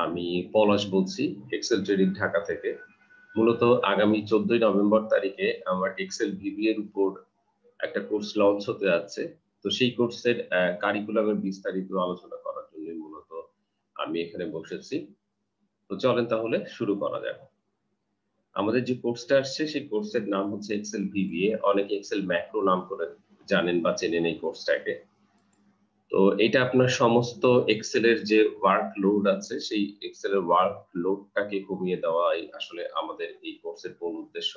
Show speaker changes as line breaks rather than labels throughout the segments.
আমি পলাশ বলছি Excel trading Dhaka থেকে। মূলত আগামী 14ই নভেম্বর তারিখে আমার এক্সেল ভিবি এর উপর একটা কোর্স লঞ্চ হতে যাচ্ছে। তো সেই কোর্সের কারিকুলামের বিস্তারিত আলোচনা করার জন্যই মূলত আমি এখানে বসেছি। তো চলেন তাহলে শুরু করা যাক। আমাদের যে কোর্সটা আসছে সেই কোর্সের নাম হচ্ছে এক্সেল ভিবিএ। অনেকে এক্সেল ম্যাক্রো নাম করে জানেন বা চেনেন এই কোর্সটাকে। তো এটা আপনার সমস্ত এক্সেল এর যে ওয়ার্ক লোড আছে সেই এক্সেল এর ওয়ার্ক লোডটাকে কমিয়ে দেওয়াই আসলে আমাদের এই কোর্সের মূল উদ্দেশ্য।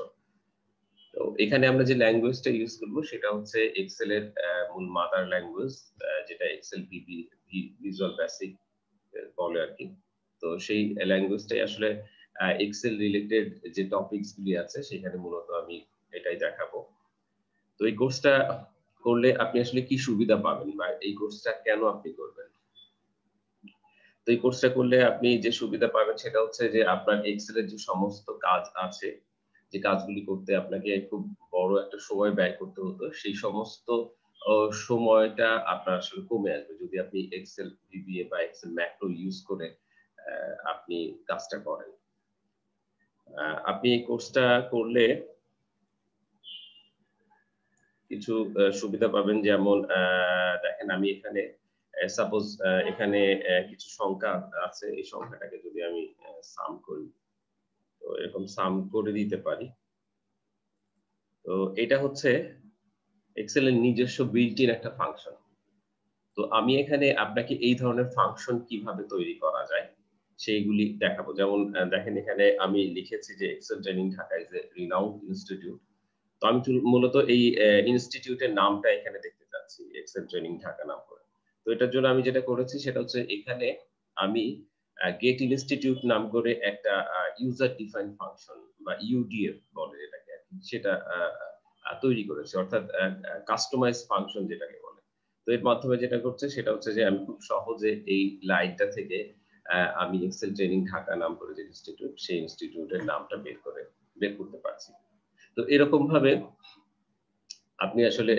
তো এখানে আমরা যে ল্যাঙ্গুয়েজটা ইউজ করব সেটা হচ্ছে এক্সেল এর মূল মাদার ল্যাঙ্গুয়েজ, যেটা এক্সেল ভিবি ভিজুয়াল বেসিক বলে আর কি। তো সেই ল্যাঙ্গুয়েজটাই আসলে এক্সেল রিলেটেড যে টপিকস গুলি আছে সেখানে মূলত আমি এটাই দেখাবো। তো এই কোর্সটা করলে আপনি আসলে কি সুবিধা পাবেন বা এই কোর্সটা কেন আপনি করবেন? তো এই কোর্সটা করলে আপনি যে সুবিধা পাবেন সেটা হচ্ছে যে আপনার এক্সেল এর যে সমস্ত কাজ আছে, যে কাজগুলি করতে আপনাকে খুব বড় একটা সময় ব্যয় করতে হতো, সেই সমস্ত সময়টা আপনার আসলে কমে আসবে যদি আপনি এক্সেল ভিবিএ বা এক্সেল ম্যাক্রো ইউজ করে আপনি কাজটা করেন। আপনি এই কোর্সটা করলে কিছু সুবিধা পাবেন, যেমন দেখেন আমি এখানে সাপোজ এখানে কিছু সংখ্যা আছে, এই সংখ্যাটাকে যদি আমি সাম করি, তো এরকম সাম করে দিতে পারি। তো এটা হচ্ছে এক্সেল এর নিজস্ব বিল্ট ইন একটা ফাংশন। তো আমি এখানে আপনাকে এই ধরনের ফাংশন কিভাবে তৈরি করা যায় সেইগুলি দেখাবো। যেমন দেখেন এখানে আমি লিখেছি যে Excel training Dhaka is a renowned institute. তো আমি মূলত এই ইনস্টিটিউটের নামটা এখানে দেখতে চাচ্ছি, এক্সেল ট্রেনিং ঢাকা নাম করে। তো এটার জন্য আমি যেটা করেছি সেটা হচ্ছে এখানে আমি গেট ইনস্টিটিউট নাম করে একটা ইউজার ডিফাইন ফাংশন বা ইউডিএফ বলে এটাকে আর কি, সেটা তৈরি করেছি, অর্থাৎ কাস্টমাইজ ফাংশন যেটাকে বলে। তো এর মাধ্যমে যেটা করছে সেটা হচ্ছে যে আমি খুব সহজে এই লাইনটা থেকে আমি এক্সেল ট্রেনিং ঢাকা নাম করে যে ইনস্টিটিউট, সেই ইনস্টিটিউটের নামটা বের করতে পারছি। তো এরকম ভাবে আপনি আসলে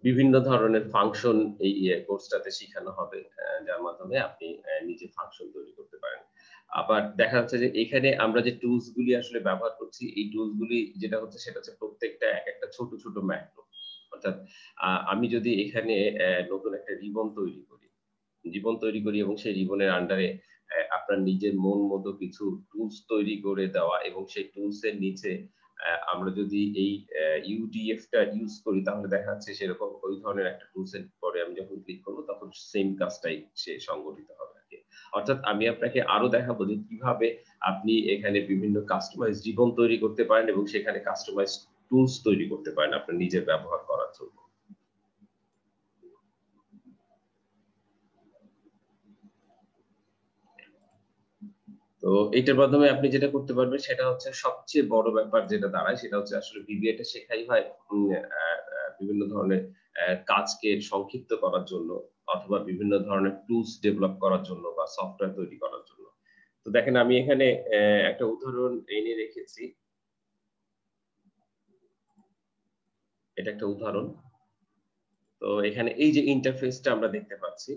বিভিন্ন ধরনের ফাংশন এই কোর্সটাতে শিখানো হবে, যার মাধ্যমে আপনি নিজে ফাংশন তৈরি করতে পারেন। আবার দেখা যাচ্ছে যে এখানে আমরা যে টুলস গুলি আসলে ব্যবহার করছি, এই টুলস গুলি যেটা হচ্ছে সেটা হচ্ছে প্রত্যেকটা একটা ছোট ছোট ম্যাক্রো। অর্থাৎ আমি যদি এখানে নতুন একটা জীবন তৈরি করি এবং সেই রিবনের আন্ডারে আপনার নিজের মন মতো কিছু টুলস তৈরি করে দেওয়া এবং সেই টুলস এর নিচে আমরা যদি এই ইউডিএফ টা ইউজ করি তাহলে দেখা যাচ্ছে সেরকম ওই ধরনের একটা টুলস এর পরে আমি যখন ক্লিক করব তখন সেম কাজটাই সে সংগঠিত হবে আর কি। অর্থাৎ আমি আপনাকে আরো দেখাবো যে কিভাবে আপনি এখানে বিভিন্ন কাস্টমাইজ রিবন তৈরি করতে পারেন এবং সেখানে কাস্টমাইজ টুলস তৈরি করতে পারেন আপনার নিজের ব্যবহার করার জন্য। তো এইটার মাধ্যমে আপনি যেটা করতে পারবেন সেটা হচ্ছে সবচেয়ে বড় ব্যাপার যেটা দাঁড়ায় সেটা হচ্ছে আসলে বিবিএ টা শেখাই হয় বিভিন্ন ধরনের কাজকে সংক্ষিপ্ত করার জন্য অথবা বিভিন্ন ধরনের টুলস ডেভেলপ করার জন্য বা সফটওয়্যার তৈরি করার জন্য। তো দেখেন আমি এখানে একটা উদাহরণ এনে রেখেছি। এটা একটা উদাহরণ। তো এখানে এই যে ইন্টারফেসটা আমরা দেখতে পাচ্ছি,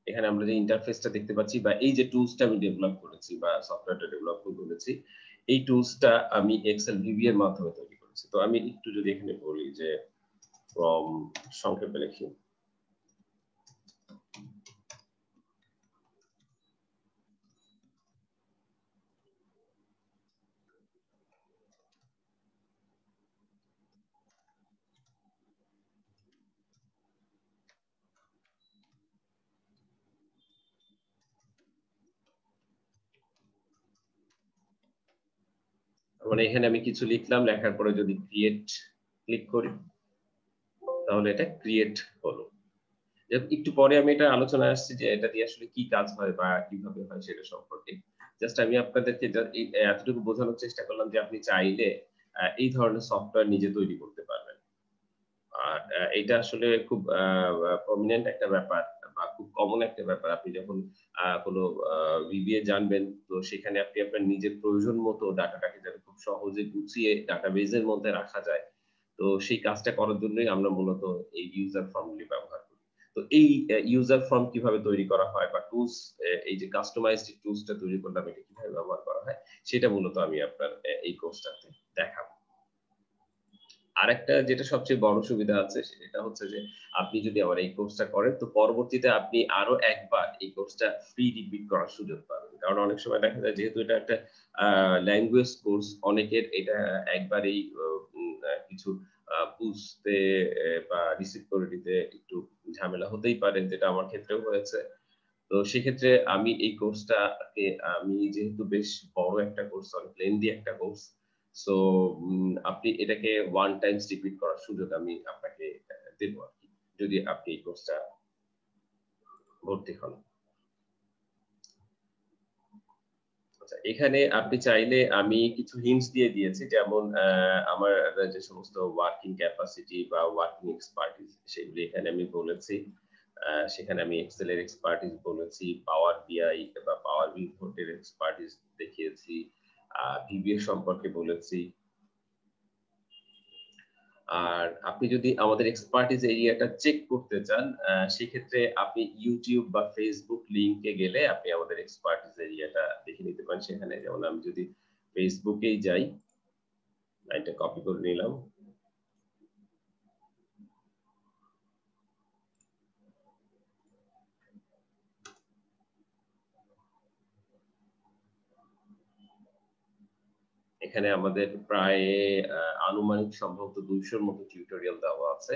এখানে আমরা যে ইন্টারফেসটা দেখতে পাচ্ছি বা এই যে টুলসটা আমি ডেভেলপ করেছি বা সফটওয়্যারটা ডেভেলপ করেছি, এই টুলসটা আমি এক্সেল ভিবি এর মাধ্যমে তৈরি করেছি। তো আমি একটু যদি এখানে বলি যে ফ্রম সংক্ষেপে লিখি, মানে এখানে আমি কিছু লিখলাম, লেখার পরে যদি ক্রিয়েট ক্লিক করি তাহলে এটা ক্রিয়েট হলো। একটু পরে আমি এটা আলোচনায় আসছি যে এটা দিয়ে আসলে কি কাজ হয় বা কিভাবে হয় সেটা সম্পর্কে। জাস্ট আমি আপনাদেরকে এতটুকু বোঝানোর চেষ্টা করলাম যে আপনি চাইলে এই ধরনের সফটওয়্যার নিজে তৈরি করতে পারবেন। আর এটা আসলে খুব প্রমিনেন্ট একটা ব্যাপার বা খুব কমন একটা ব্যাপার। আপনি যখন কোনো VBA জানবেন তো সেখানে আপনি আপনার নিজের প্রয়োজন মতো ডাটাটাকে যাতে খুব সহজে গুছিয়ে ডাটাবেজের মধ্যে রাখা যায়। তো সেই কাজটা করার জন্যই আমরা মূলত এই ইউজার ফর্মগুলি ব্যবহার করি। তো এই ইউজার ফর্ম কিভাবে তৈরি করা হয় বা টুলস, এই যে কাস্টমাইজড টুলসটা তৈরি করলাম এটা কিভাবে ব্যবহার করা হয় সেটা মূলত আমি আপনার এই কোর্সটাতে দেখাবো। আরেকটা যেটা সবচেয়ে বড় সুবিধা আছে সেটা হচ্ছে যে আপনি যদি আমার এই কোর্সটা করেন তো পরবর্তীতে আপনি আরো একবার এই কোর্সটা ফ্রি রিপিট করার সুযোগ পাবেন। কারণ অনেক সময় দেখা যায় যেহেতু এটা একটা ল্যাঙ্গুয়েজ কোর্স, অনেকের এটা একবারেই কিছু বুঝতে বা রিসিভ করে নিতে একটু ঝামেলা হতেই পারে, যেটা আমার ক্ষেত্রেও হয়েছে। তো সেক্ষেত্রে আমি এই কোর্সটাকে আমি যেহেতু বেশ বড় একটা কোর্স, অনেক লেন্দি একটা কোর্স। সো আপনি এটাকে ওয়ান টাইমস রিপিট করার সুযোগ আমি আপনাকে দেব আরকি। যদি আপনি এই কোর্সটা ভর্তি হন। আচ্ছা, এখানে আপনি চাইলে আমি কিছু হিন্টস দিয়ে দিয়েছি। যেমন আমার যে সমস্ত ওয়ার্কিং ক্যাপাসিটি বা ওয়ার্কিং এক্সপার্টিস সেগুলি এখানে আমি বলেছি। সেখানে আমি এক্সেল এর এক্সপার্টিস বলেছি, পাওয়ার বিআই বা পাওয়ার পিভট এর এক্সপার্টিস দেখিয়েছি, ভিবিএ সম্পর্কে বলেছি। আর আপনি যদি আমাদের এক্সপার্টিস এরিয়াটা চেক করতে চান, সেক্ষেত্রে আপনি YouTube বা Facebook লিংকে গেলে আপনি আমাদের এক্সপার্টিস এরিয়াটা দেখে নিতে পারেন। সেখানে যেমন আমি যদি Facebook এই যাই, লাইনটা কপি করে নিলাম। এখানে আমাদের প্রায় আনুমানিক সম্ভবত 200 র মতো টিউটোরিয়াল দেওয়া আছে।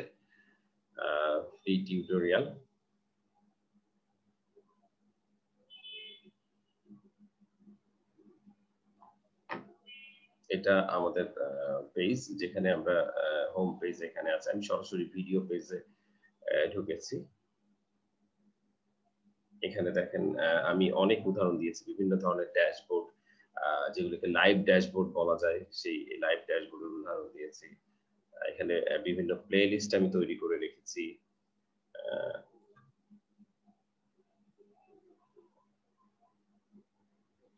Free tutorial. এটা আমাদের পেজ, যেখানে আমরা হোম পেজ এখানে আছে। আমি সরাসরি ভিডিও পেজে ঢুকেছি। এখানে দেখেন আমি অনেক উদাহরণ দিয়েছি বিভিন্ন ধরনের ড্যাশবোর্ড, যেগুলোকে লাইভ ড্যাশবোর্ড বলা যায়, সেই লাইভ ড্যাশবোর্ডের উদাহরণ দিয়েছি। এখানে বিভিন্ন প্লে লিস্ট আমি তৈরি করে রেখেছি।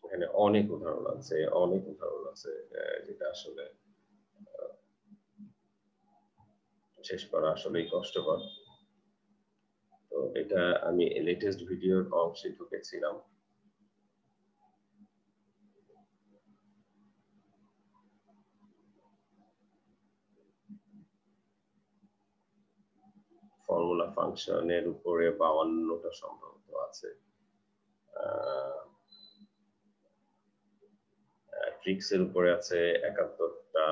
এখানে অনেক উদাহরণ আছে, অনেক উদাহরণ আছে, যেটা আসলে শেষ করা আসলেই কষ্টকর। তো এটা আমি লেটেস্ট ভিডিওর অংশে ঢুকেছিলাম। ফর্মুলা ফাংশনের উপরে 52টা সম্ভবত আছে। ট্রিক্স এর উপরে আছে 71টা,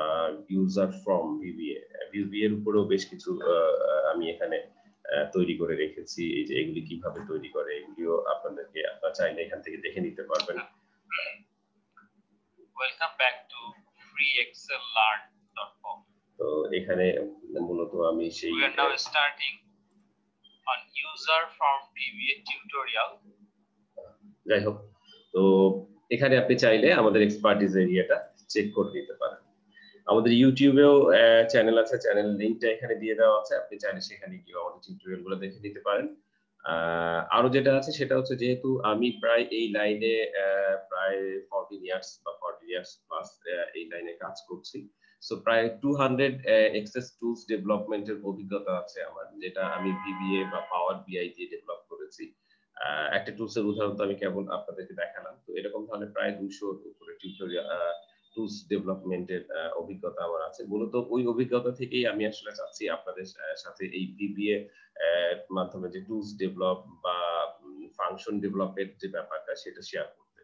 ইউজার ফ্রম ভিবিএ, ভিবিএ এর উপরেও বেশ কিছু আমি এখানে তৈরি করে রেখেছি। এই যে এগুলি কিভাবে তৈরি করে এগুলিও আপনাদেরকে, আপনারা চাইলে এখান থেকে দেখে নিতে পারবেন। Welcome back to freexcellearn.com। তো এখানে মূলত আমি সেই we are now starting on user from VBA tutorial। যাই হোক, তো এখানে আপনি চাইলে আমাদের এক্সপার্টিস এরিয়াটা চেক করে নিতে পারেন। আমাদের ইউটিউবেও চ্যানেল আছে, চ্যানেল লিংকটা এখানে দিয়ে দেওয়া আছে। আপনি চাইলে সেখানে গিয়ে আমাদের টিউটোরিয়াল গুলো দেখে নিতে পারেন। আরো যেটা আছে সেটা হচ্ছে, যেহেতু আমি প্রায় এই লাইনে প্রায় 14 ইয়ার্স বা 40 ইয়ার্স প্লাস এই লাইনে কাজ করছি। সো প্রায় 200 এক্সেস টুলস ডেভেলপমেন্টের অভিজ্ঞতা আছে আমার, যেটা আমি ভিবিএ বা পাওয়ার বিআই দিয়ে ডেভেলপ করেছি। একটা টুলসের উদাহরণ তো আমি কেবল আপনাদেরকে দেখালাম। তো এরকম ধরনের প্রায় 200 র উপরে টিউটোরিয়াল টুলস ডেভেলপমেন্টের অভিজ্ঞতা আমার আছে। মূলত ওই অভিজ্ঞতা থেকেই আমি আসলে চাচ্ছি আপনাদের সাথে এই ভিবিএ মাধ্যমে যে টুলস ডেভেলপ বা ফাংশন ডেভেলপের যে ব্যাপারটা সেটা শেয়ার করতে।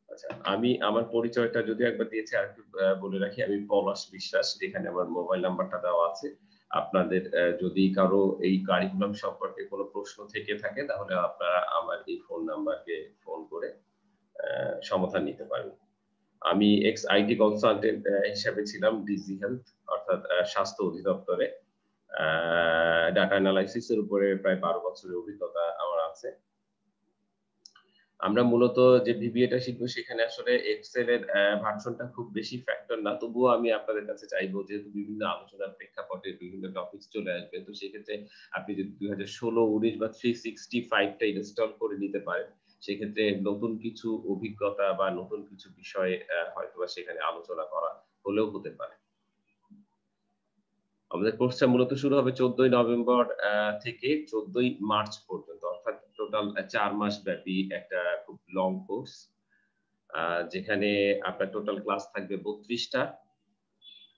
আচ্ছা, আমি আমার পরিচয়টা যদি একবার দিয়েছি আর একটু বলে রাখি। আমি পলাশ বিশ্বাস। এখানে আমার মোবাইল নাম্বারটা দেওয়া আছে। আপনাদের যদি কারো এই কারিকুলাম সম্পর্কে কোনো প্রশ্ন থেকে থাকে তাহলে আপনারা আমার এই ফোন নাম্বারকে ফোন করে সমাধান নিতে পারেন। আমি এক্স আইটি কনসালটেন্ট হিসেবে ছিলাম ডিজি হেলথ, অর্থাৎ স্বাস্থ্য অধিদপ্তরে। ডাটা অ্যানালাইসিস এর উপরে প্রায় 12 বছরের অভিজ্ঞতা আমার আছে। আমরা মূলত যে ভিবিএটা শিখবো সেখানে আসলে এক্সেল এর ভার্সনটা খুব বেশি ফ্যাক্টর না। তবুও আমি আপনাদের কাছে চাইবো, যেহেতু বিভিন্ন আলোচনার প্রেক্ষাপটে বিভিন্ন টপিকস চলে আসবে, তো সেক্ষেত্রে আপনি যদি 2016, 19 বা 365 টা ইনস্টল করে নিতে পারেন, সেক্ষেত্রে নতুন কিছু অভিজ্ঞতা বা নতুন কিছু বিষয়ে হয়তোবা সেখানে আলোচনা করা হলেও হতে পারে। আমাদের কোর্সটা মূলত শুরু হবে 14ই নভেম্বর থেকে 14ই মার্চ পর্যন্ত, অর্থাৎ টোটাল 4 মাস ব্যাপী একটা খুব লং কোর্স। যেখানে আপনার টোটাল ক্লাস থাকবে 32 টা।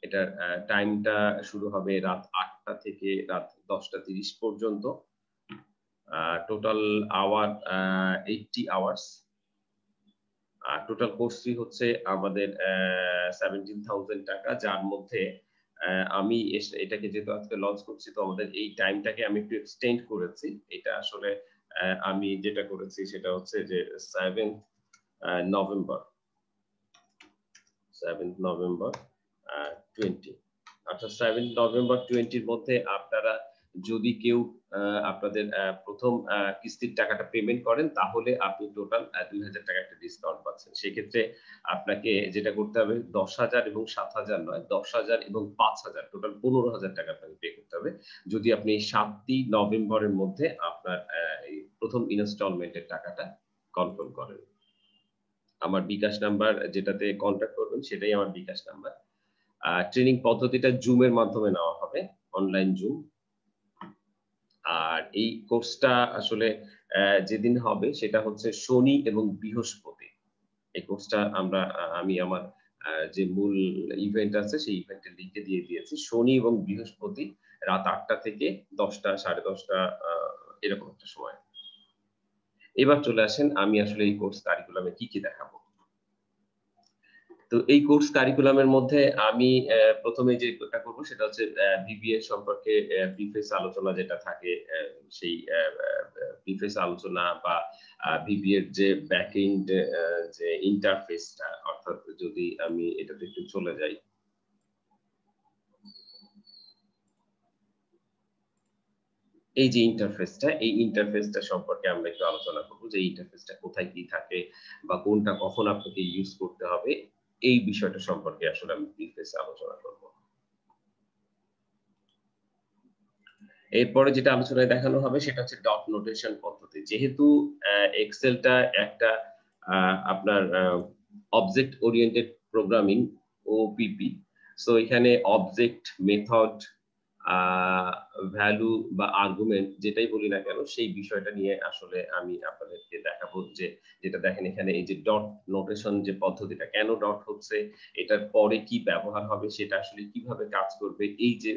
এটার টাইমটা শুরু হবে রাত 8টা থেকে রাত 10টা 30 পর্যন্ত। Total hour 80 hours. Total course fee হচ্ছে আমাদের 17,000 টাকা, যার মধ্যে আমি এটাকে যেহেতু আজকে লঞ্চ করছি, তো আমাদের এই টাইমটাকে আমি একটু এক্সটেন্ড করেছি। এটা আসলে আমি যেটা করেছি সেটা হচ্ছে যে 7th নভেম্বর 7th নভেম্বর 20, আচ্ছা 7th নভেম্বর 20 এর মধ্যে আপনারা যদি কেউ আপনাদের প্রথম কিস্তির টাকাটা পেমেন্ট করেন, তাহলে আপনি টোটাল 2,000 টাকা একটা ডিসকাউন্ট পাচ্ছেন। সেক্ষেত্রে আপনাকে যেটা করতে হবে 10,000 এবং 7,000 নয়, 10,000 এবং 5,000, টোটাল 15,000 টাকা আপনাকে পে করতে হবে। যদি আপনি 7ই নভেম্বরের মধ্যে আপনার এই প্রথম ইনস্টলমেন্টের টাকাটা কনফার্ম করেন। আমার বিকাশ নাম্বার যেটাতে কন্টাক্ট করবেন সেটাই আমার বিকাশ নাম্বার। ট্রেনিং পদ্ধতিটা জুম এর মাধ্যমে নেওয়া হবে, অনলাইন জুম। আর এই কোর্সটা আসলে যেদিন হবে সেটা হচ্ছে শনি এবং বৃহস্পতি। এই কোর্সটা আমি আমার যে মূল ইভেন্ট আছে সেই ইভেন্টের লিংকে দিয়ে দিয়েছি। শনি এবং বৃহস্পতি রাত 8টা থেকে 10টা 10:30 এরকম একটা সময়। এবার চলে আসেন আমি আসলে এই কোর্স কারিকুলামে কি দেখাবো। তো এই কোর্স কারিকুলামের মধ্যে আমি ১ম এ যেটা করব সেটা হচ্ছে বিবিএ সম্পর্কে প্রিফেস আলোচনা যেটা থাকে, সেই প্রিফেস আলোচনা বা বিবিএ এর যে ব্যাকএন্ড যে ইন্টারফেসটা, অর্থাৎ যদি আমি এটাতে একটু চলে যাই। এই যে ইন্টারফেসটা, এই ইন্টারফেসটা সম্পর্কে আমরা একটু আলোচনা করব যে এই ইন্টারফেসটা কোথায় কি থাকে বা কোনটা কখন আপনাকে ইউজ করতে হবে। এই বিষয়টা সম্পর্কে আসলে আমি প্রিফেসে আলোচনা করব। এরপরে যেটা আলোচনায় দেখানো হবে সেটা হচ্ছে ডট নোটেশন পদ্ধতি। যেহেতু এক্সেলটা একটা আপনার অবজেক্ট ওরিয়েন্টেড প্রোগ্রামিং, ওপিপি। সো এখানে অবজেক্ট, মেথড, আ ভ্যালু বা আর্গুমেন্ট যেটাই বলি না কেন, সেই বিষয়টা নিয়ে আসলে আমি আপনাদেরকে দেখাবো যে, যেটা দেখেন এখানে এই যে ডট নোটেশন যে পদ্ধতিটা, কেন ডট হচ্ছে, এটার পরে কি ব্যবহার হবে, সেটা আসলে কিভাবে কাজ করবে, এই যে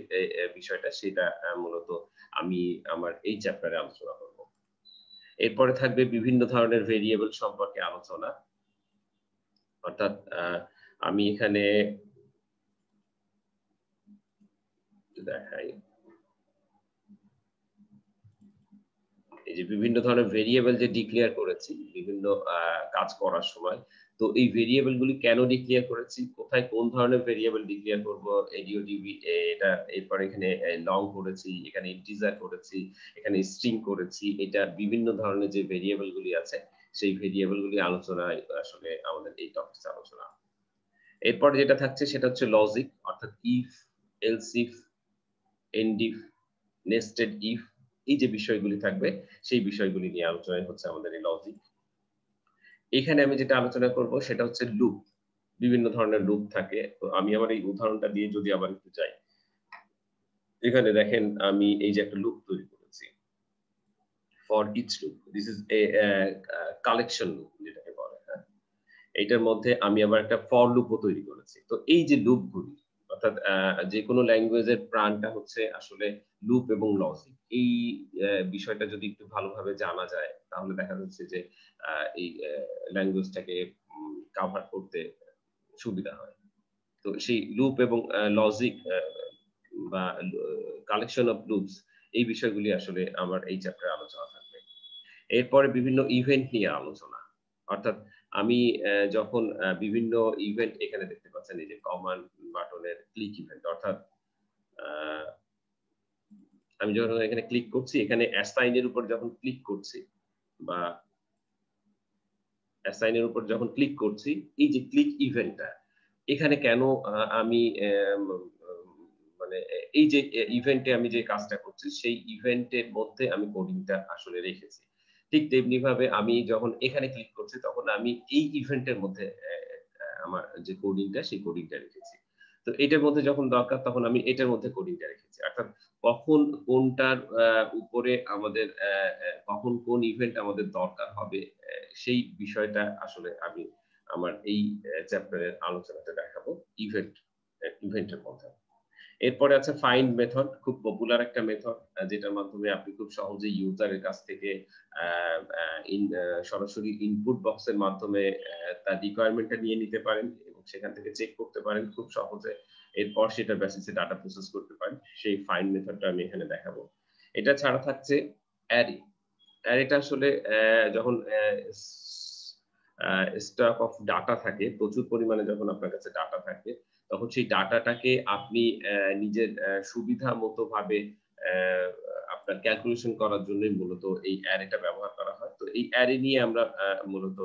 বিষয়টা সেটা মূলত আমি আমার এই চ্যাপ্টারে আলোচনা করব। এরপরে থাকবে বিভিন্ন ধরনের ভেরিয়েবল সম্পর্কে আলোচনা। অর্থাৎ আমি এখানে দেখাই, এই যে বিভিন্ন ধরনের ভেরিয়েবল যে ডিক্লেয়ার করেছি বিভিন্ন কাজ করার সময়। তো এই ভেরিয়েবল গুলি কেন ডিক্লেয়ার করেছি, কোথায় কোন ধরনের ভেরিয়েবল ডিক্লেয়ার করব, এডিওডিবি এটা, এরপর এখানে লং করেছি, এখানে ইন্টিজার করেছি, এখানে স্ট্রিং করেছি। এটা বিভিন্ন ধরনের যে ভেরিয়েবল গুলি আছে, সেই ভেরিয়েবল গুলি আলোচনায় আসলে আমাদের এই টপিকস আলোচনা। এরপর যেটা থাকছে সেটা হচ্ছে লজিক, অর্থাৎ if, else if, end if, nested if, এই যে বিষয়গুলি থাকবে সেই বিষয়গুলি নিয়ে আলোচনায় হচ্ছে আমাদের এই লজিক। এখানে আমি যেটা আলোচনা করব সেটা হচ্ছে লুপ। বিভিন্ন ধরনের লুপ থাকে। তো আমি আমার এই উদাহরণটা দিয়ে যদি আবার একটু যাই। এখানে দেখেন আমি এই যে একটা লুপ তৈরি করেছি। For each loop. This is a collection loop যেটাকে বলে, হ্যাঁ? এইটার মধ্যে আমি আবার একটা ফর লুপও তৈরি করেছি। তো এই যে লুপগুলি, অর্থাৎ যেকোনো ল্যাঙ্গুয়েজের প্রাণটা হচ্ছে আসলে লুপ এবং লজিক। এই বিষয়টা যদি একটু ভালোভাবে জানা যায়, তাহলে দেখা যাচ্ছে যে এই ল্যাঙ্গুয়েজটাকে কাভার করতে সুবিধা হয়। তো সেই লুপ এবং লজিক বা কালেকশন অফ লুপস, এই বিষয়গুলি আসলে আমার এই চ্যাপ্টারে আলোচনা থাকবে। এরপরে বিভিন্ন ইভেন্ট নিয়ে আলোচনা। অর্থাৎ আমি যখন বিভিন্ন ইভেন্ট এখানে দেখতে পাচ্ছেন, এই যে কমান্ড বাটনের ক্লিক ইভেন্ট, অর্থাৎ আ আমি যখন এখানে ক্লিক করছি, এখানে অ্যাসাইন এর উপর যখন ক্লিক করছি বা অ্যাসাইন এর উপর যখন ক্লিক করছি, এই যে ক্লিক ইভেন্টটা, এখানে কেন আমি মানে এই যে ইভেন্টে আমি যে কাজটা করছি, সেই ইভেন্টের মধ্যে আমি কোডিংটা আসলে রেখেছি। ঠিক তেমনি ভাবে আমি যখন এখানে ক্লিক করছি, তখন আমি এই ইভেন্টের মধ্যে আমার যে কোডিংটা, সেই কোডিংটা রেখেছি। তো এটার মধ্যে যখন দরকার তখন আমি এটার মধ্যে কোডিংটা রেখেছি। অর্থাৎ কখন কোনটার উপরে আমাদের কখন কোন ইভেন্ট আমাদের দরকার হবে সেই বিষয়টা আসলে আমি আমার এই চ্যাপ্টারের আলোচনাতে দেখাবো ইভেন্টের মধ্যে। এরপরে আছে ফাইন্ড মেথড, খুব পপুলার একটা মেথড যেটার মাধ্যমে আপনি খুব সহজেই ইউজারের কাছ থেকে সরাসরি ইনপুট বক্সের মাধ্যমে তার রিকোয়ারমেন্টটা নিয়ে নিতে পারেন এবং সেখান থেকে চেক করতে পারেন খুব সহজে। এরপর সেটার বেসিসে ডাটা প্রসেস করতে পারেন। সেই ফাইন্ড মেথডটা আমি এখানে দেখাবো। এটা ছাড়া থাকছে অ্যারে। অ্যারেটা আসলে যখন স্টক অফ ডাটা থাকে, প্রচুর পরিমাণে যখন আপনার কাছে ডাটা থাকে তখন সেই ডাটাটাকে আপনি নিজের সুবিধা মতো ভাবে আপনার ক্যালকুলেশন করার জন্যই মূলত এই অ্যারেটা ব্যবহার করা হয়। তো এই অ্যারে নিয়ে আমরা মূলত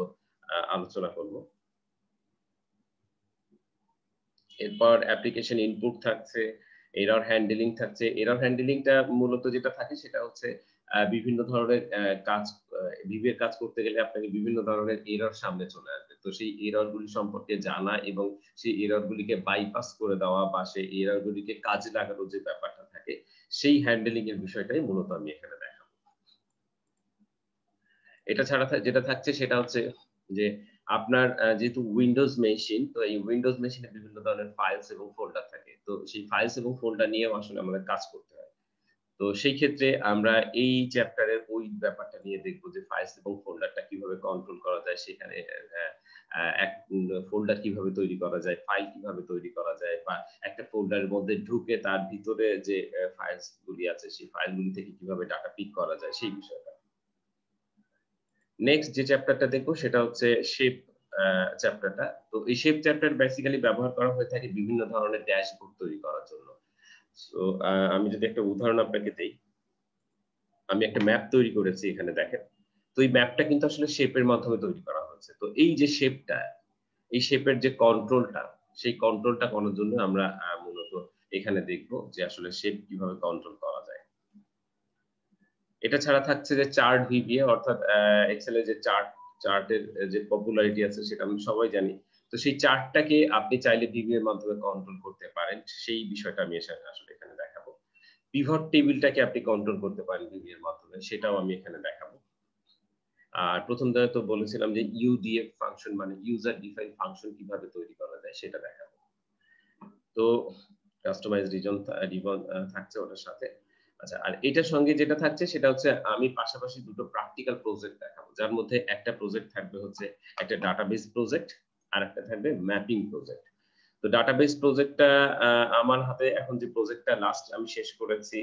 আলোচনা করব। এরপর অ্যাপ্লিকেশন ইনপুট থাকছে, এরর হ্যান্ডলিং থাকছে। এরর হ্যান্ডলিংটা মূলত যেটা থাকে সেটা হচ্ছে বিভিন্ন ধরনের কাজ ভিভের কাজ করতে গেলে আপনাকে বিভিন্ন ধরনের এরর সামনে চলে আসবে। তো সেই এরর গুলি সম্পর্কে জানা এবং সেই এরর গুলিকে বাইপাস করে দেওয়া বা সেই এরর গুলিকে কাজে লাগানোর যে ব্যাপারটা থাকে সেই হ্যান্ডলিং এর বিষয়টাই মূলত আমি এখানে দেখাবো। এটা ছাড়া যেটা থাকছে সেটা হচ্ছে যে আপনার যেহেতু উইন্ডোজ মেশিন, তো এই উইন্ডোজ মেশিনে বিভিন্ন ধরনের ফাইলস এবং ফোল্ডার থাকে। তো সেই ফাইলস এবং ফোল্ডার নিয়েও আসলে আমাদের কাজ করতে হয়। তো সেই ক্ষেত্রে আমরা এই চ্যাপ্টারের ওই ব্যাপারটা নিয়ে দেখব যে ফাইলস এবং ফোল্ডারটা কিভাবে কন্ট্রোল করা যায়, সেখানে এক ফোল্ডার কিভাবে তৈরি করা যায়, ফাইল কিভাবে তৈরি করা যায় বা একটা ফোল্ডারের মধ্যে ঢুকে তার ভিতরে যে ফাইলস গুলি আছে সেই ফাইলগুলি থেকে কিভাবে ডাটা পিক করা যায় সেই বিষয়টা। নেক্সট যে চ্যাপ্টারটা দেখবো সেটা হচ্ছে শেপ চ্যাপ্টারটা। তো এই শেপ চ্যাপ্টার বেসিক্যালি ব্যবহার করা হয়ে থাকে বিভিন্ন ধরনের ড্যাশবোর্ড তৈরি করার জন্য। সো আমি যদি একটা উদাহরণ আপনাকে দেই, আমি একটা ম্যাপ তৈরি করেছি এখানে দেখেন। তো এই ম্যাপটা কিন্তু আসলে শেপের মাধ্যমে তৈরি করা হয়েছে। তো এই যে শেপটা, এই শেপের যে কন্ট্রোলটা, সেই কন্ট্রোলটা করার জন্য আমরা মূলত এখানে দেখব যে আসলে শেপ কিভাবে কন্ট্রোল করা যায়। এটা ছাড়া থাকছে যে চার্ট ভিবিএ, অর্থাৎ এক্সেল এর যে চার্টের যে পপুলারিটি আছে সেটা আমরা সবাই জানি। তো সেই চার্টটাকে আপনি চাইলে ভিবিএ এর মাধ্যমে কন্ট্রোল করতে পারেন। সেই বিষয়টা আমি আসলে এখানে দেখাবো। পিভট টেবিলটাকে আপনি কন্ট্রোল করতে পারেন ভিবিএ এর মাধ্যমে, সেটাও আমি এখানে দেখাবো। আর প্রথম ধাপে তো বলেছিলাম যে ইউডিএফ ফাংশন মানে ইউজার ডিফাইন ফাংশন কিভাবে তৈরি করা যায় সেটা দেখাবো। তো কাস্টমাইজ রিবন থাকছে ওটার সাথে। আচ্ছা, আর এটার সঙ্গে যেটা থাকছে সেটা হচ্ছে আমি পাশাপাশি দুটো প্র্যাকটিক্যাল প্রজেক্ট দেখাবো। যার মধ্যে একটা প্রজেক্ট থাকবে হচ্ছে একটা ডাটাবেস প্রজেক্ট আর একটা থাকবে ম্যাপিং প্রজেক্ট। তো ডাটাবেস প্রজেক্টটা আমার হাতে এখন যে প্রজেক্টটা লাস্ট আমি শেষ করেছি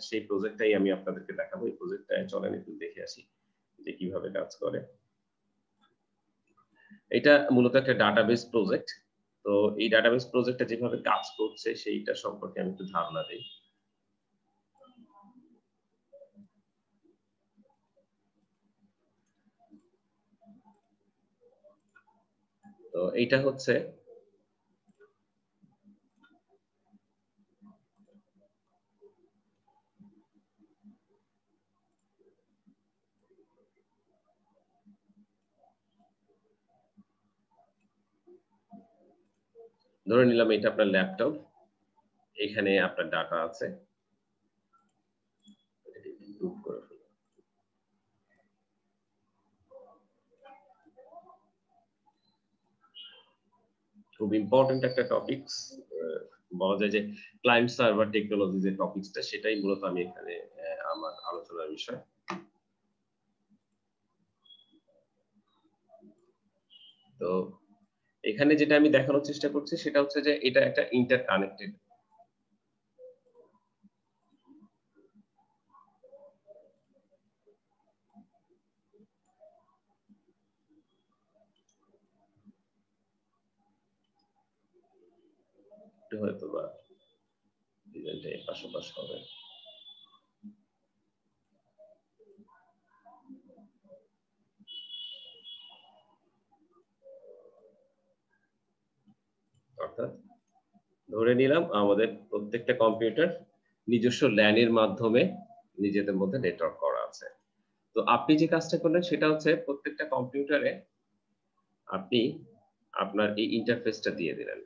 সেই প্রজেক্টটাই আমি আপনাদেরকে দেখাবো। এই প্রজেক্টটা চলেন একটু দেখে আসি যে কিভাবে কাজ করে। এটা মূলত একটা ডাটাবেস প্রজেক্ট। তো এই ডাটাবেস প্রজেক্টটা যেভাবে কাজ করছে সেইটা সম্পর্কে আমি একটু ধারণা দেই। তো এইটা হচ্ছে ধরে নিলাম এটা আপনার ল্যাপটপ, এখানে আপনার ডাটা আছে। খুব ইম্পর্টেন্ট একটা টপিকস, বলা যায় যে ক্লায়েন্ট সার্ভার টেকনোলজি যে টপিকসটা সেটাই মূলত আমি এখানে আমার আলোচনার বিষয়। তো এখানে যেটা আমি দেখানোর চেষ্টা করছি সেটা হচ্ছে যে এটা একটা ইন্টারকানেক্টেড। হয়তো বা ডিজাইনটা পাশাপাশি হবে। অর্থাৎ ধরে নিলাম আমাদের প্রত্যেকটা কম্পিউটার নিজস্ব ল্যান এর মাধ্যমে নিজেদের মধ্যে নেটওয়ার্ক করা আছে। তো আপনি যে কাজটা করলেন সেটা হচ্ছে প্রত্যেকটা কম্পিউটারে আপনি আপনার এই ইন্টারফেসটা দিয়ে দিলেন।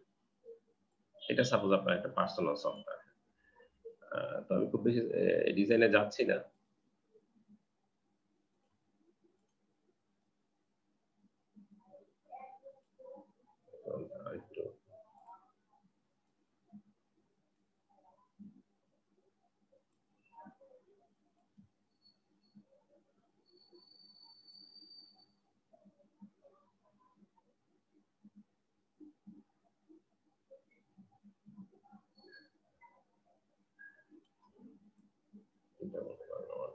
এটা সাপোজ আপনার একটা পার্সোনাল সফটওয়্যার। তো আমি খুব বেশি ডিজাইনে যাচ্ছি না। একটু এটা মনে করেন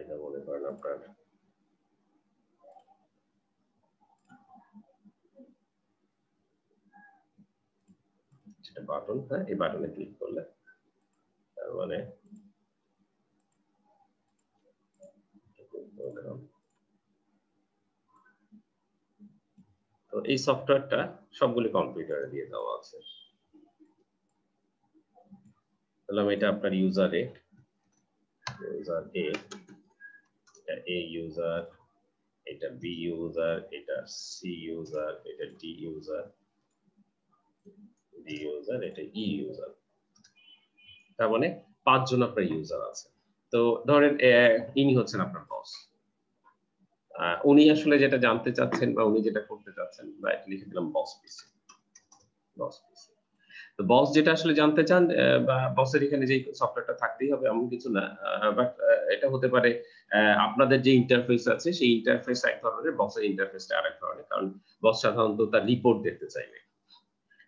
এটা মনে করেন আপনার যেটা বাটন, হ্যাঁ এই বাটনে ক্লিক করলে তার মানে তো এই সফটওয়্যারটা সবগুলি কম্পিউটারে দিয়ে দেওয়া আছে। তাহলে এটা আপনার ইউজার এ, ইউজার এ, এটা এ ইউজার, এটা বি ইউজার, এটা সি ইউজার, এটা ডি ইউজার, ডি ইউজার, এটা ই ইউজার। তার মানে 5 জন আপনার ইউজার আছে। তো ধরেন ইনি হচ্ছেন আপনার বস। উনি আসলে যেটা জানতে চাচ্ছেন বা উনি যেটা করতে চাচ্ছেন, বা এটা লিখে দিলাম বস পিসি, বস পিসি। তো বস যেটা আসলে জানতে চান, বা বসের এখানে যে সফটওয়্যারটা থাকতেই হবে এমন কিছু না। বাট এটা হতে পারে আপনাদের যে ইন্টারফেস আছে সেই ইন্টারফেস এক ধরনের, বসের ইন্টারফেসটা আরেক ধরনের। কারণ বস সাধারণত তার রিপোর্ট দেখতে চাইবে।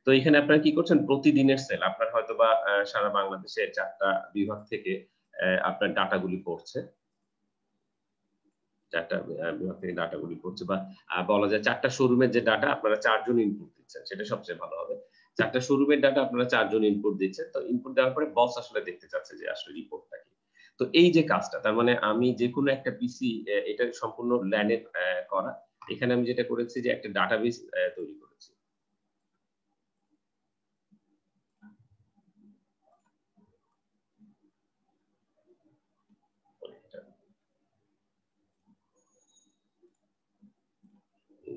তো এখানে আপনারা কি করছেন, প্রতিদিনের সেল আপনার হয়তোবা সারা বাংলাদেশে 4টা বিভাগ থেকে আপনার ডাটাগুলি পড়ছে। 4টা বিভাগ থেকে ডাটাগুলি পড়ছে, বা বলা যায় 4টা শোরুমের যে ডাটা আপনারা 4 জন ইনপুট দিচ্ছেন, সেটা সবচেয়ে ভালো হবে। 4টা শোরুমের ডাটা আপনারা 4 জন ইনপুট দিচ্ছেন। তো ইনপুট দেওয়ার পরে বস আসলে দেখতে চাচ্ছে যে আসলে রিপোর্টটা কি। তো এই যে কাজটা, তার মানে আমি যেকোনো একটা পিসি, এটা সম্পূর্ণ LAN এ করা। এখানে আমি যেটা করেছি যে একটা ডাটাবেস তৈরি করেছি।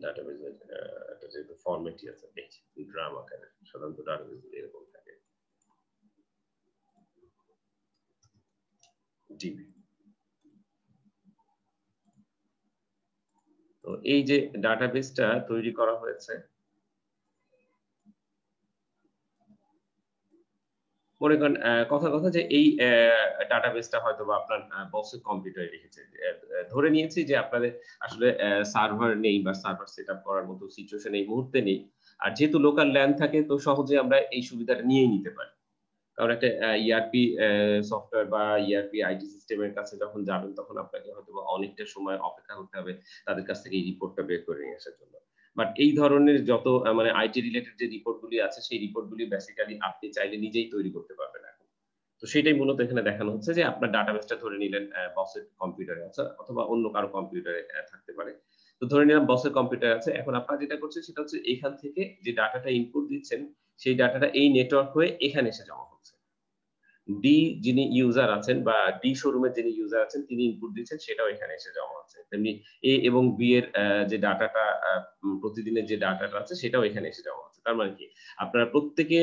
ডাটাবেস একটা যেহেতু ফরম্যাটই আছে, গ্রাম আকারে সাধারণত ডাটাবেস এরকম থাকে, ডিবি। তো এই যে ডাটাবেসটা তৈরি করা হয়েছে, মনে করেন কথা যে এই ডাটাবেসটা হয়তোবা আপনার বসের কম্পিউটারে রেখেছে। ধরে নিয়েছি যে আপনাদের আসলে সার্ভার নেই বা সার্ভার সেটআপ করার মতো সিচুয়েশন এই মুহূর্তে নেই। আর যেহেতু লোকাল ল্যান থাকে তো সহজে আমরা এই সুবিধাটা নিয়েই নিতে পারি। কারণ একটা ইআরপি সফটওয়্যার বা ইআরপি আইটি সিস্টেমের কাছে যখন যাবেন তখন আপনাকে হয়তোবা অনেকটা সময় অপেক্ষা করতে হবে তাদের কাছ থেকে এই রিপোর্টটা বের করে নিয়ে আসার জন্য। বাট এই ধরনের যত মানে আইটি রিলেটেড যে রিপোর্ট গুলি আছে সেই রিপোর্ট গুলি বেসিক্যালি আপনি চাইলে নিজেই তৈরি করতে পারবেন এখন। তো সেটাই মূলত এখানে দেখানো হচ্ছে যে আপনার ডাটাবেসটা ধরে নিলেন বসের কম্পিউটারে আছে অথবা অন্য কারো কম্পিউটারে থাকতে পারে। তো ধরে নিলাম বসের কম্পিউটারে আছে। এখন আপনারা যেটা করছেন সেটা হচ্ছে এখান থেকে যে ডাটাটা ইনপুট দিচ্ছেন সেই ডাটাটা এই নেটওয়ার্ক হয়ে এখানে এসে জমা হচ্ছে। ডি যিনি ইউজার আছেন বা ডি শোরুমের যিনি ইউজার আছেন তিনি ইনপুট দিচ্ছেন সেটাও এখানে এসে জমা হচ্ছে। তেমনি এ এবং বি এর যে ডাটাটা প্রতিদিনের যে ডাটাটা আছে সেটাও এখানে এসে জমা হচ্ছে। তার মানে কি? আপনারা প্রত্যেকে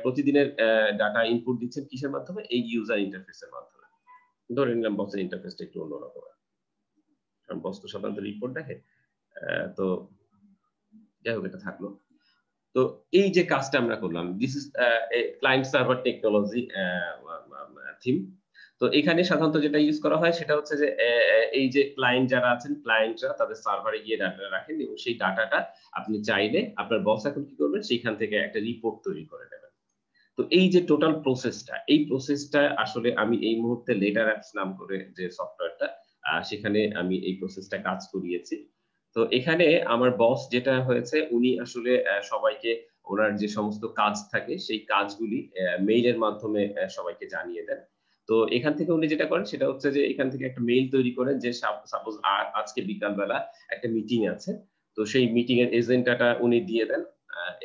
প্রতিদিনের ডাটা ইনপুট দিচ্ছেন কিসের মাধ্যমে? এই ইউজার ইন্টারফেস এর মাধ্যমে। ধরে নিলাম বসের ইন্টারফেসটা একটু অন্যরকম। কারণ বস তো সাধারণত রিপোর্ট দেখে। তো যাই হোক এটা থাকলো। তো এই যে কাজটা আমরা করলাম, this is a client server technology theme. তো এখানে সাধারণত যেটা ইউজ করা হয় সেটা হচ্ছে যে এই যে ক্লায়েন্ট যারা আছেন, ক্লায়েন্টরা তাদের সার্ভারে গিয়ে ডাটা রাখেন এবং সেই ডাটাটা আপনি চাইলে আপনার বস এখন কি করবেন? সেখান থেকে একটা রিপোর্ট তৈরি করে নেবেন। তো এই যে টোটাল প্রসেসটা, এই প্রসেসটা আসলে আমি এই মুহূর্তে লেটার অ্যাপস নাম করে যে সফটওয়্যারটা, সেখানে আমি এই প্রসেসটা কাজ করিয়েছি। তো এখানে আমার বস যেটা হয়েছে উনি আসলে সবাইকে ওনার যে সমস্ত কাজ থাকে সেই কাজগুলি মেইলের মাধ্যমে সবাইকে জানিয়ে দেন। তো এখান থেকে উনি যেটা করেন সেটা হচ্ছে যে এখান থেকে একটা মেইল তৈরি করেন যে সাপোজ আজকে বিকাল বেলা একটা মিটিং আছে। তো সেই মিটিং এর এজেন্ডাটা উনি দিয়ে দেন।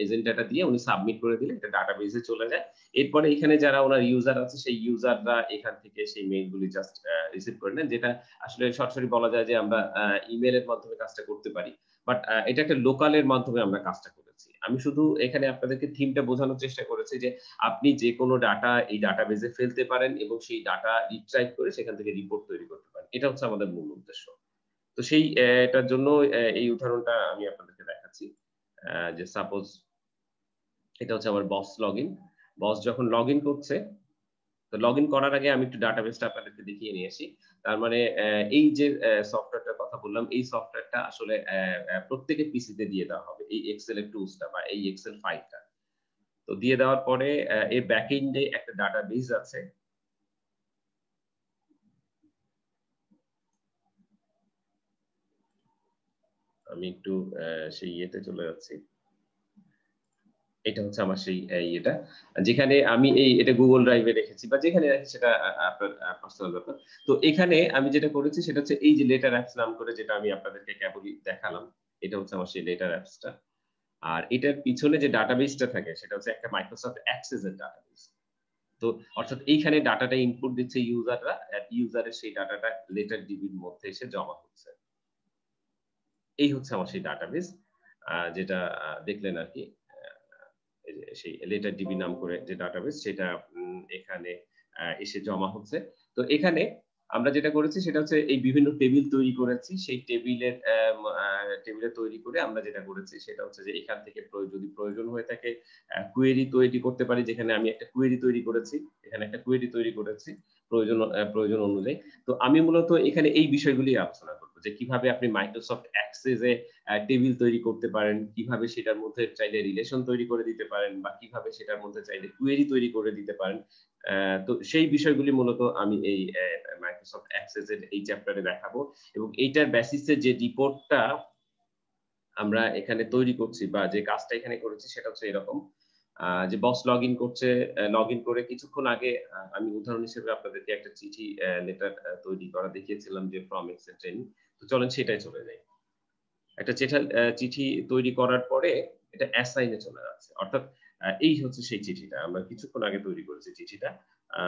এজেন্ট ডাটা দিয়ে উনি সাবমিট করে দিলে এটা ডাটাবেজে চলে যায়। এরপরে এখানে যারা ওনার ইউজার আছে সেই ইউজাররা এখান থেকে সেই মেইলগুলি জাস্ট রিসিভ করে নেন, যেটা আসলে সরাসরি বলা যায় যে আমরা ইমেইলের মাধ্যমে কাজটা করতে পারি। বাট এটা একটা লোকালের মাধ্যমে আমরা কাজটা করেছি। আমি শুধু এখানে আপনাদেরকে থিমটা বোঝানোর চেষ্টা করেছি যে আপনি যেকোনো ডাটা এই ডাটাবেজে ফেলতে পারেন এবং সেই ডাটা রিট্রাইভ করে সেখান থেকে রিপোর্ট তৈরি করতে পারেন। এটা হচ্ছে আমাদের মূল উদ্দেশ্য। তো সেই এটার জন্য এই উদাহরণটা আমি আপনাদেরকে দেখাচ্ছি। যে সাপোজ এটা হচ্ছে আমার বস লগইন। বস যখন লগইন করছে, তো লগইন করার আগে আমি একটু ডাটাবেসটা আপনাদেরকে দেখিয়ে নিয়ে আসি। তার মানে এই যে সফটওয়্যারটার কথা বললাম, এই সফটওয়্যারটা আসলে প্রত্যেকের পিসিতে দিয়ে দেওয়া হবে। এই এক্সেল এর টুলসটা বা এই এক্সেল ফাইলটা। তো দিয়ে দেওয়ার পরে এর ব্যাকএন্ডে একটা ডাটাবেস আছে। আমি একটু সেই ইয়েতে চলে যাচ্ছি। এটা হচ্ছে আমার সেই ইয়েটা। যেখানে আমি এটা Google Drive এ রেখেছি বা যেখানে রাখি সেটা আপনার পার্সোনাল ব্যাপার। তো এখানে আমি যেটা করেছি সেটা হচ্ছে এই যে লেটার অ্যাপস নাম করে যেটা আমি আপনাদেরকে কেবলই দেখালাম। এটা হচ্ছে আমার সেই লেটার অ্যাপসটা। আর এটার পিছনে যে ডাটাবেসটা থাকে সেটা হচ্ছে একটা Microsoft Access এর ডাটাবেস। তো অর্থাৎ এইখানে ডাটাটা ইনপুট দিচ্ছে ইউজাররা, আর ইউজারের সেই ডাটাটা লেটার ডিবির মধ্যে এসে জমা হচ্ছে। এই হচ্ছে আমার সেই ডাটাবেস যেটা দেখলেন আরকি। এই যে সেই লেটার ডিবি নাম করে যে ডাটাবেস সেটা এখানে এসে জমা হচ্ছে। তো এখানে আমরা যেটা করেছি সেটা হচ্ছে এই বিভিন্ন টেবিল তৈরি করেছি। সেই টেবিলে তৈরি করে আমরা যেটা করেছি সেটা হচ্ছে যে এখান থেকে যদি প্রয়োজন হয়ে থাকে কোয়েরি তৈরি করতে পারি, যেখানে আমি একটা কোয়েরি তৈরি করেছি। এখানে একটা কোয়েরি তৈরি করেছি প্রয়োজন অনুযায়ী। তো আমি মূলত এখানে এই বিষয়গুলি আলোচনা করব যে কিভাবে আপনি Microsoft Access এ টেবিল তৈরি করতে পারেন, কিভাবে সেটার মধ্যে চাইলে রিলেশন তৈরি করে দিতে পারেন বা কিভাবে সেটার মধ্যে চাইলে কোয়েরি তৈরি করে দিতে পারেন। তো সেই বিষয়গুলি মূলত আমি এই Microsoft Access এর এই চ্যাপ্টারে দেখাবো এবং এইটার বেসিসে যে রিপোর্টটা আমরা এখানে তৈরি করছি বা যে কাজটা এখানে করেছি সেটা হচ্ছে এরকম। যে বস লগইন করছে, লগইন করে কিছুক্ষণ আগে আমি উদাহরণ হিসেবে আপনাদেরকে একটা চিঠি লেটার তৈরি করা দেখিয়েছিলাম যে ফ্রম এক্সেল ট্রেনিং। তো চলেন সেটাই চলে যাই। একটা চিঠি তৈরি করার পরে এটা অ্যাসাইন এ চলে যাচ্ছে। অর্থাৎ এই হচ্ছে সেই চিঠিটা। আমরা কিছুক্ষণ আগে তৈরি করেছি চিঠিটা। আ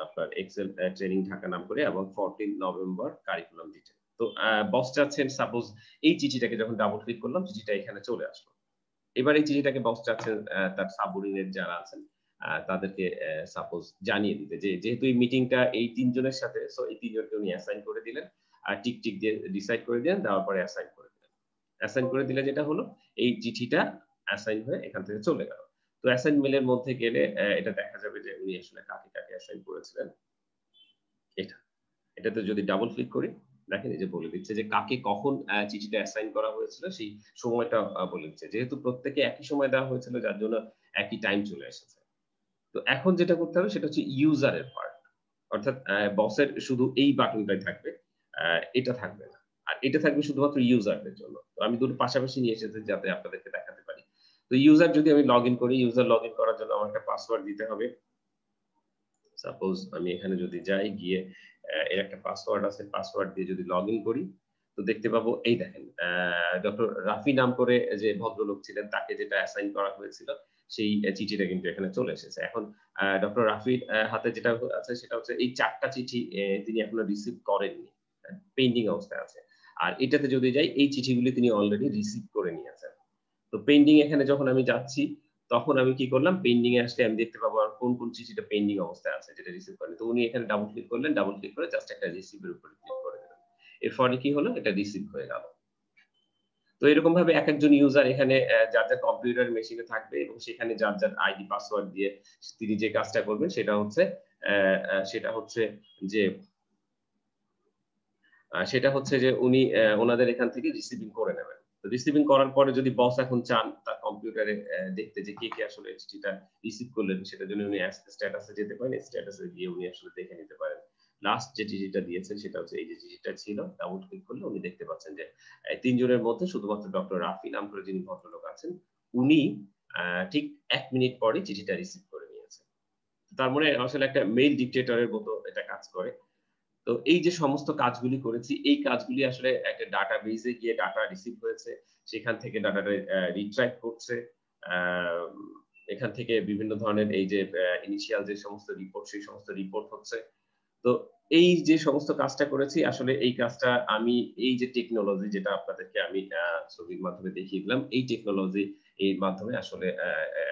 আপনার এক্সেল ট্রেনিং ঢাকা নাম করে এবং 14 নভেম্বর কারিকুলাম ডিটেইল। তো বস চাচ্ছেন সাপোজ এই চিঠিটাকে যখন ডাবল ক্লিক করলাম চিঠিটা এখানে চলে আসলো। এবার এই চিঠিটাকে বস চাচ্ছেন তার সাবঅর্ডিনেট যারা আছেন তাদেরকে সাপোজ জানিয়ে দিতে যে যেহেতু এই মিটিংটা এই ৩ জনের সাথে সো এই ৩ জনকে উনি অ্যাসাইন করে দিলেন। আর টিক, টিক দিয়ে ডিসাইড করে দিলেন। দেওয়ার পরে অ্যাসাইন করে দিলেন। অ্যাসাইন করে দিলে যেটা হলো এই চিঠিটা অ্যাসাইন হয়ে এখান থেকে চলে গেল। তো অ্যাসাইন মেইলের মধ্যে গেলে এটা দেখা যাবে যে উনি আসলে কাকে অ্যাসাইন করেছিলেন এটা। এটাতে যদি ডাবল ক্লিক করি, দেখেন এই যে বলে দিচ্ছে যে কাকে কখন চিঠিটা অ্যাসাইন করা হয়েছিল সেই সময়টা বলে দিচ্ছে। যেহেতু প্রত্যেকে একই সময় দেওয়া হয়েছিল যার জন্য একই টাইম চলে এসেছে। তো এখন যেটা করতে হবে সেটা হচ্ছে ইউজারের পার্ট। অর্থাৎ বসের শুধু এই বাটনটাই থাকবে। এটা থাকবে না। আর এটা থাকবে শুধুমাত্র ইউজারদের জন্য। তো আমি দুটো পাশাপাশি নিয়ে এসেছি যাতে আপনাদেরকে দেখাতে পারি। তো ইউজার যদি আমি লগইন করি, ইউজার লগইন করার জন্য আমার একটা পাসওয়ার্ড দিতে হবে। সাপোজ আমি এখানে যদি যাই গিয়ে এর একটা পাসওয়ার্ড আছে। পাসওয়ার্ড দিয়ে যদি লগইন করি, তো দেখতে পাবো এই দেখেন ডক্টর রাফি নাম করে যে ভদ্রলোক ছিলেন তাকে যেটা অ্যাসাইন করা হয়েছিল সেই চিঠিটা কিন্তু এখানে চলে এসেছে। এখন ডক্টর রাফির হাতে যেটা আছে সেটা হচ্ছে এই ৪ টা চিঠি তিনি এখনো রিসিভ করেননি। হ্যাঁ? পেন্ডিং অবস্থায় আছে। আর এটাতে যদি যাই এই চিঠিগুলি তিনি অলরেডি রিসিভ করে নিয়েছেন। তো পেন্ডিং এখানে যখন আমি যাচ্ছি, তখন আমি কি করলাম? পেন্ডিং এ আসলে আমি দেখতে পাবো আর কোন চিঠিটা পেন্ডিং অবস্থায় আছে যেটা রিসিভ করেনি। তো উনি এখানে ডাবল ক্লিক করলেন, ডাবল ক্লিক করে জাস্ট একটা রিসিভ এর উপরে ক্লিক করে দিলেন। এর ফলে কি হলো? এটা রিসিভ হয়ে গেল। তো এরকম ভাবে একেকজন ইউজার এখানে যার কম্পিউটার মেশিনে থাকবে এবং সেখানে যার আইডি পাসওয়ার্ড দিয়ে তিনি যে কাজটা করবেন সেটা হচ্ছে যে উনি ওনাদের এখান থেকে রিসিভিং করে নেবেন। তো রিসিভিং করার পরে যদি বস এখন চান তার কম্পিউটারে দেখতে যে কে আসলে চিঠিটা রিসিভ করলেন সেটার জন্য উনি স্ট্যাটাসে যেতে পারেন। স্ট্যাটাসে গিয়ে উনি আসলে দেখে নিতে পারেন। লাস্ট যে চিঠিটা দিয়েছেন সেটা হচ্ছে এই যে চিঠিটা ছিল। ডাবল ক্লিক করলে উনি দেখতে পাচ্ছেন যে ৩ জনের মধ্যে শুধুমাত্র ডক্টর রাফি নাম করে যিনি ভদ্রলোক আছেন, উনি ঠিক ১ মিনিট পরে চিঠিটা রিসিভ করে নিয়েছেন। তার মানে আসলে একটা মেইল ডিক্টেটরের মতো এটা কাজ করে। তো এই যে সমস্ত কাজগুলি করেছি, এই কাজগুলি আসলে একটা ডাটাবেজ এ গিয়ে ডাটা রিসিভ হয়েছে। সেখান থেকে ডাটাটা রিট্রাইভ করছে। এখান থেকে বিভিন্ন ধরনের এই যে ইনিশিয়াল যে সমস্ত রিপোর্ট সেই সমস্ত রিপোর্ট হচ্ছে। তো এই যে সমস্ত কাজটা করেছি আসলে এই কাজটা আমি এই যে টেকনোলজি যেটা আপনাদেরকে আমি ছবির মাধ্যমে দেখিয়ে দিলাম, এই টেকনোলজি এর মাধ্যমে আসলে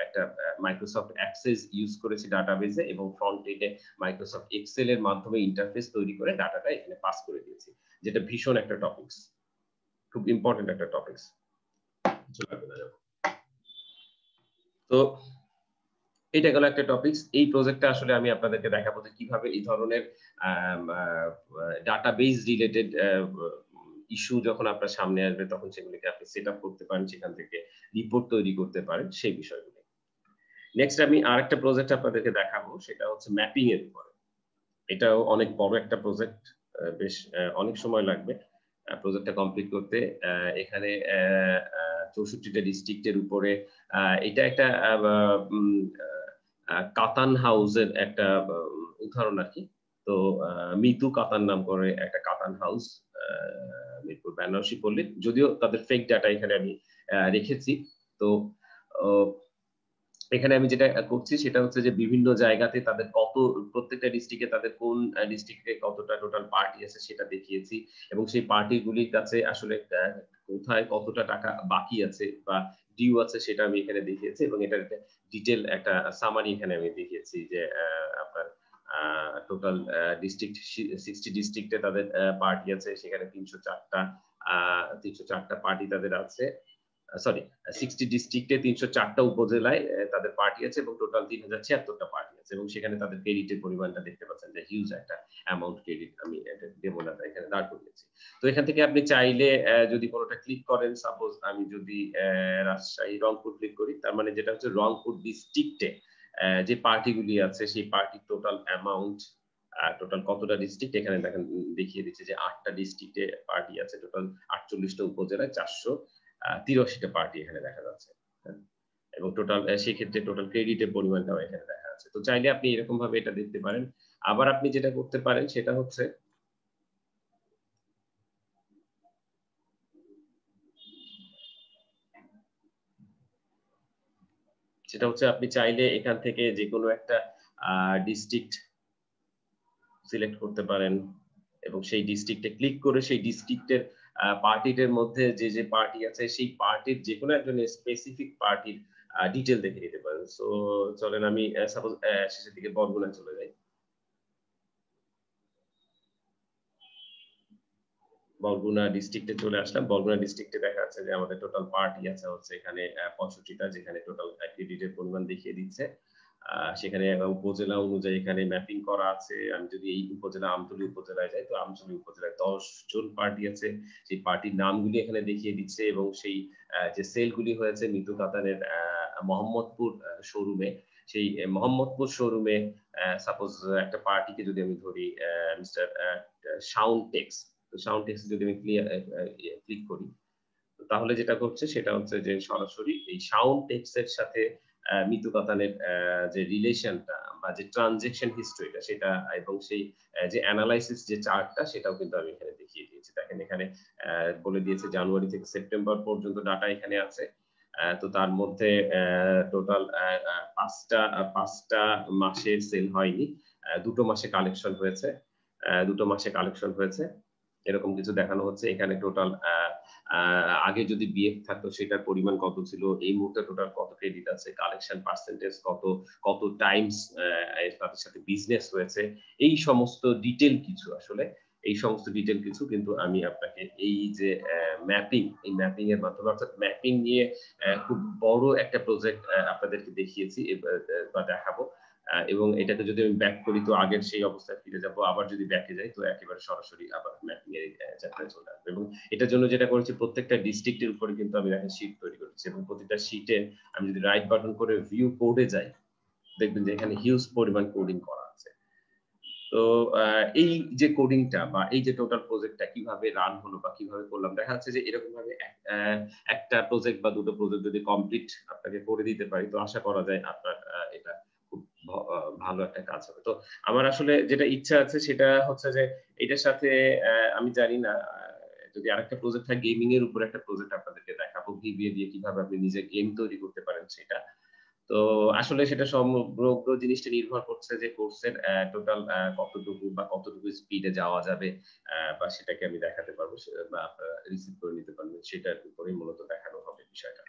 একটা মাইক্রোসফট অ্যাক্সেস ইউজ করেছি ডাটাবেজে এবং ফ্রন্ট এন্ডে মাইক্রোসফট এক্সেল এর মাধ্যমে ইন্টারফেস তৈরি করে ডাটাটা এখানে পাস করে দিয়েছি। যেটা ভীষণ একটা টপিকস। খুব ইম্পোর্টেন্ট একটা টপিকস। তো এটা গেল একটা টপিকস। এই প্রজেক্টটা আসলে আমি আপনাদেরকে দেখাবো যে কিভাবে এই ধরনের ডাটাবেজ রিলেটেড ইস্যু যখন আপনার সামনে আসবে তখন সেগুলিকে আপনি সেট আপ করতে পারেন, সেখান থেকে রিপোর্ট তৈরি করতে পারেন সেই বিষয়গুলো। নেক্সট আমি আরেকটা প্রজেক্ট আপনাদেরকে দেখাবো, সেটা হচ্ছে ম্যাপিং এর উপরে। এটাও অনেক বড় একটা প্রজেক্ট, বেশ অনেক সময় লাগবে প্রজেক্টটা কমপ্লিট করতে। এখানে 64টা ডিস্ট্রিক্টের উপরে এটা একটা কাতান হাউসের একটা উদাহরণ আর কি। তো মিতু কাতান নাম করে একটা কাতান হাউস মিরপুর বেনারসি পল্লী, যদিও তাদের ফেক ডাটা এখানে আমি রেখেছি। তো এখানে আমি যেটা করছি সেটা হচ্ছে যে বিভিন্ন জায়গাতে তাদের প্রত্যেকটা ডিস্ট্রিক্টে তাদের কোন ডিস্ট্রিক্টে কতটা টোটাল পার্টি আছে সেটা দেখিয়েছি এবং সেই পার্টিগুলির কাছে আসলে কোথায় কতটা টাকা বাকি আছে বা ডিউ আছে সেটা আমি এখানে দেখিয়েছি এবং এটার একটা ডিটেল একটা সামারি এখানে আমি দেখিয়েছি যে আপনার টোটাল ডিস্ট্রিক্ট 60 ডিস্ট্রিক্টে তাদের পার্টি আছে, সেখানে 304টা পার্টি তাদের আছে। সরি, 60 ডিস্ট্রিক্টে 304টা উপজেলায় তাদের পার্টি আছে এবং টোটাল 3076টা পার্টি আছে এবং সেখানে তাদের ক্রেডিটের পরিমাণটা দেখতে পাচ্ছেন যে হিউজ একটা অ্যামাউন্ট ক্রেডিট আমি এটা ডেমোটা এখানে দাঁড় করিয়েছি। তো এখান থেকে আপনি চাইলে যদি কোনোটা ক্লিক করেন, সাপোজ আমি যদি রাজশাহী রংপুর ক্লিক করি, তার মানে যেটা হচ্ছে রংপুর ডিস্ট্রিক্টে যে পার্টিগুলি আছে সেই পার্টির টোটাল অ্যামাউন্ট, টোটাল কতটা ডিস্ট্রিক্ট এখানে দেখেন দেখিয়ে দিচ্ছে যে 8টা ডিস্ট্রিক্টে পার্টি আছে, টোটাল 48টা উপজেলায় 483টা পার্টি এখানে দেখা যাচ্ছে এবং টোটাল সেক্ষেত্রে টোটাল ক্রেডিটের পরিমাণটাও এখানে দেখা যাচ্ছে। তো চাইলে আপনি এরকম ভাবে এটা দেখতে পারেন। আবার আপনি যেটা করতে পারেন সেটা হচ্ছে আপনি চাইলে এখান থেকে যে কোনো একটা ডিস্ট্রিক্ট সিলেক্ট করতে পারেন এবং সেই ডিস্ট্রিক্টে ক্লিক করে সেই ডিস্ট্রিক্টের পার্টিদের মধ্যে যে যে পার্টি আছে সেই পার্টির যে কোনো একজন স্পেসিফিক পার্টির ডিটেল দেখে নিতে পারেন। সো চলেন আমি সাপোজ শেষের দিকে বরগুনা চলে যাই। বরগুনা ডিস্ট্রিক্টে চলে আসলাম। বরগুনা ডিস্ট্রিক্টে দেখা যাচ্ছে যে আমাদের টোটাল পার্টি আছে হচ্ছে এখানে 65টা, যেখানে টোটাল ক্রেডিটের পরিমাণ দেখিয়ে দিচ্ছে। সেখানে উপজেলা অনুযায়ী এখানে ম্যাপিং করা আছে। আমি যদি এই উপজেলা আমতলী উপজেলায় যাই, তো আমতলী উপজেলায় 10 জন পার্টি আছে। সেই পার্টির নামগুলি এখানে দেখিয়ে দিচ্ছে এবং সেই যে সেলগুলি হয়েছে মিতু কাতানের মোহাম্মদপুর শোরুমে, সেই মোহাম্মদপুর শোরুমে সাপোজ একটা পার্টিকে যদি আমি ধরি মিস্টার সাউন্ড টেক্স, তো সাউন্ড টেক্সট যদি আমি ক্লিক করি, তাহলে যেটা করছে সেটা হচ্ছে যে সরাসরি এই সাউন্ড টেক্সট এর সাথে মিতু কাতানের যে রিলেশনটা বা যে ট্রানজেকশন হিস্ট্রিটা সেটা এবং সেই যে অ্যানালাইসিস যে চার্টটা সেটাও কিন্তু আমি এখানে দেখিয়ে দিয়েছি। দেখেন এখানে বলে দিয়েছে জানুয়ারি থেকে সেপ্টেম্বর পর্যন্ত ডাটা এখানে আছে। তো তার মধ্যে টোটাল পাঁচটা মাসে সেল হয়নি, দুটো মাসে কালেকশন হয়েছে, দুটো মাসে কালেকশন হয়েছে এরকম কিছু দেখানো হচ্ছে। এখানে টোটাল আগে যদি বিএফ থাকতো সেটার পরিমাণ কত ছিল, এই মুহূর্তে টোটাল কত ক্রেডিট আছে, কালেকশন পার্সেন্টেজ কত, কত টাইমস তাদের সাথে বিজনেস হয়েছে, এই সমস্ত ডিটেল কিছু আসলে এই সমস্ত ডিটেল কিছু কিন্তু আমি আপনাকে এই যে ম্যাপিং, এই ম্যাপিং এর মাধ্যমে, অর্থাৎ ম্যাপিং নিয়ে খুব বড় একটা প্রজেক্ট আপনাদেরকে দেখিয়েছি বা দেখাবো। এবং এটাকে যদি আমি ব্যাক করি তো আগের সেই অবস্থায় ফিরে যাব, আবার যদি ব্যাকে যাই তো একেবারে সরাসরি আবার ম্যাপিং এর যাত্রায় চলে আসবে। এবং এটার জন্য যেটা করেছি প্রত্যেকটা ডিস্ট্রিক্টের উপরে কিন্তু আমি একটা শীট তৈরি করেছি এবং প্রতিটা শীটে আমি যদি রাইট বাটন করে ভিউ কোডে যাই, দেখবেন যে এখানে হিউজ পরিমাণ কোডিং করা আছে। তো এই যে কোডিংটা বা এই যে টোটাল প্রজেক্টটা কিভাবে রান হলো বা কিভাবে করলাম, দেখা যাচ্ছে যে এরকম ভাবে একটা প্রজেক্ট বা দুটো প্রজেক্ট যদি কমপ্লিট আপনাকে করে দিতে পারি তো আশা করা যায় আপনার এটা খুব ভালো একটা কাজ হবে। তো আমার আসলে যেটা ইচ্ছা আছে সেটা হচ্ছে যে এটার সাথে আমি জানি না যদি আরেকটা প্রজেক্ট হয় গেমিং এর উপর একটা প্রজেক্ট আপনাদেরকে দেখাবো। দেখাবো ভিবিএ দিয়ে কিভাবে আপনি নিজে গেম তৈরি করতে পারেন সেটা। তো আসলে সেটা সমগ্র জিনিসটা নির্ভর করছে যে কোর্সের টোটাল কতটুকু বা কতটুকু স্পিডে যাওয়া যাবে বা সেটাকে আমি দেখাতে পারবো বা আপনারা রিসিভ করে নিতে পারবেন সেটার উপরেই মূলত দেখানো হবে বিষয়টা।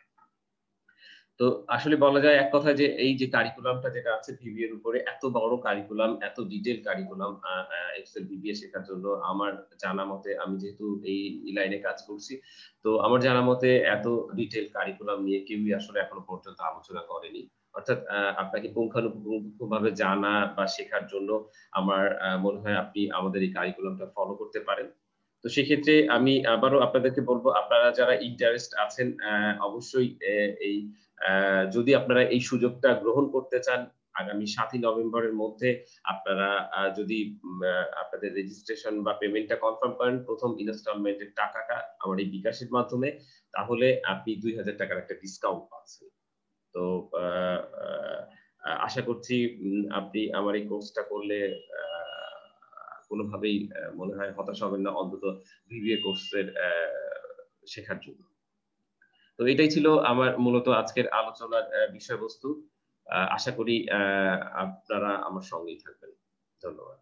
তো আসলে বলা যায় এক কথায় যে এই যে কারিকুলামটা যেটা আছে ভিবিএ এর উপরে এত বড় কারিকুলাম, এত ডিটেইল কারিকুলাম এক্সেল ভিবিএ শেখার জন্য আমার জানা মতে আমি যেহেতু এই লাইনে কাজ করছি, তো আমার জানা মতে এত ডিটেইল কারিকুলাম নিয়ে কেউই আসলে এখনো পর্যন্ত আলোচনা করেনি। অর্থাৎ আপনাকে পুঙ্খানুপুঙ্খভাবে জানা বা শেখার জন্য আমার মনে হয় আপনি আমাদের এই কারিকুলামটা ফলো করতে পারেন। তো সেক্ষেত্রে আমি আবারও আপনাদেরকে বলব আপনারা যারা ইন্টারেস্ট আছেন অবশ্যই এই যদি আপনারা এই সুযোগটা গ্রহণ করতে চান, আগামী ৭ই নভেম্বরের মধ্যে আপনারা যদি আপনাদের রেজিস্ট্রেশন বা পেমেন্টটা কনফার্ম করেন, ১ম ইনস্টলমেন্ট এর টাকাটা আমার এই বিকাশের মাধ্যমে, তাহলে আপনি ৳২,০০০ র একটা ডিসকাউন্ট পাচ্ছেন। তো আ আশা করছি আপনি আমার এই কোর্সটা করলে আ কোনভাবেই মনে হয় হতাশ হবেন না অন্তত ভিবিএ কোর্সের শেখার জন্য। তো এটাই ছিল আমার মূলত আজকের আলোচনার বিষয়বস্তু। আশা করি আপনারা আমার সঙ্গেই থাকবেন। ধন্যবাদ।